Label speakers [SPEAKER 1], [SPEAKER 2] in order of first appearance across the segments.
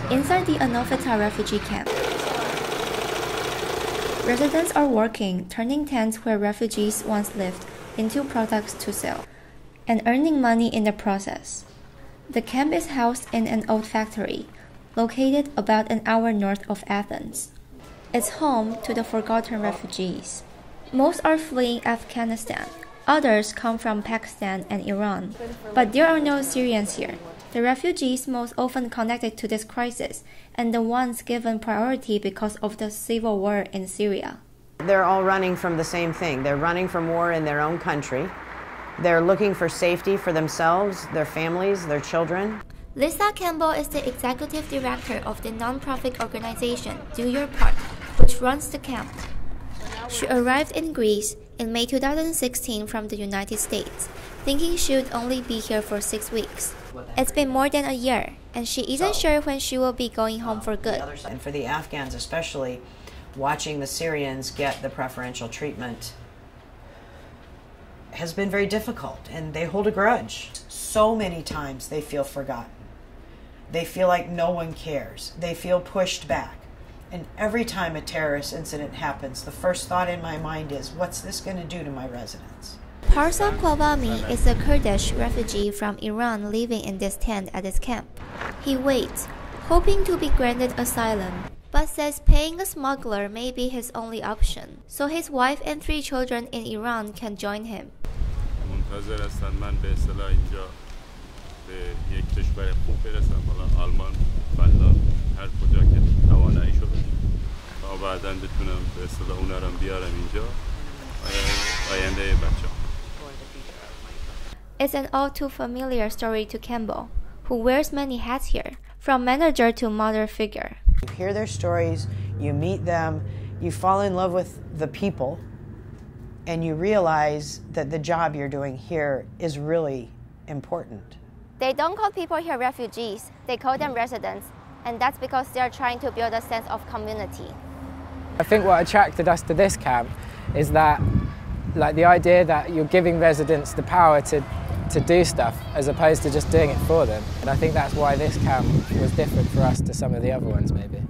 [SPEAKER 1] Inside the Oinofyta refugee camp, residents are working, turning tents where refugees once lived into products to sell, and earning money in the process. The camp is housed in an old factory, located about an hour north of Athens. It's home to the forgotten refugees. Most are fleeing Afghanistan. Others come from Pakistan and Iran. But there are no Syrians here. The refugees most often connected to this crisis, and the ones given priority because of the civil war in Syria.
[SPEAKER 2] They're all running from the same thing. They're running from war in their own country. They're looking for safety for themselves, their families, their children.
[SPEAKER 1] Lisa Campbell is the executive director of the nonprofit organization Do Your Part, which runs the camp. She arrived in Greece in May 2016 from the United States, thinking she would only be here for 6 weeks. It's been more than a year, and she isn't sure when she will be going home for good.
[SPEAKER 2] And for the Afghans especially, watching the Syrians get the preferential treatment has been very difficult, and they hold a grudge. So many times they feel forgotten. They feel like no one cares. They feel pushed back. And every time a terrorist incident happens, the first thought in my mind is, what's this going to do to my residents?
[SPEAKER 1] Parsa Kwavami is a Kurdish refugee from Iran living in this tent at his camp. He waits, hoping to be granted asylum, but says paying a smuggler may be his only option, so his wife and 3 children in Iran can join him. It's an all too familiar story to Campbell, who wears many hats here, from manager to mother figure.
[SPEAKER 2] You hear their stories, you meet them, you fall in love with the people, and you realize that the job you're doing here is really important.
[SPEAKER 1] They don't call people here refugees, they call them residents, and that's because they're trying to build a sense of community.
[SPEAKER 3] I think what attracted us to this camp is that, the idea that you're giving residents the power to do stuff as opposed to just doing it for them. And I think that's why this camp was different for us to some of the other ones maybe.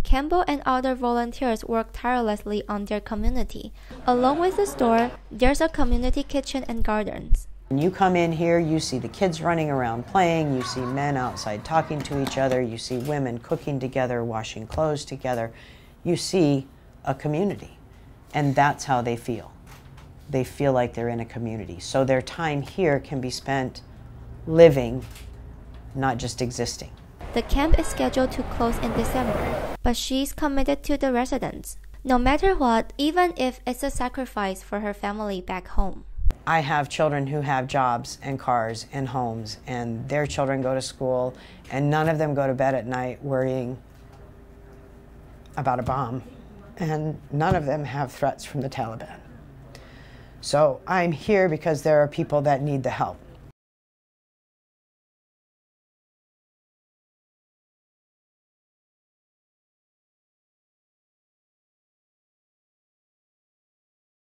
[SPEAKER 1] Campbell and other volunteers work tirelessly on their community. Along with the store, there's a community kitchen and gardens.
[SPEAKER 2] When you come in here, you see the kids running around playing, you see men outside talking to each other, you see women cooking together, washing clothes together. You see a community, and that's how they feel. They feel like they're in a community. So their time here can be spent living, not just existing.
[SPEAKER 1] The camp is scheduled to close in December, but she's committed to the residents, no matter what, even if it's a sacrifice for her family back home.
[SPEAKER 2] I have children who have jobs and cars and homes, and their children go to school, and none of them go to bed at night worrying about a bomb, and none of them have threats from the Taliban. So I'm here because there are people that need the help.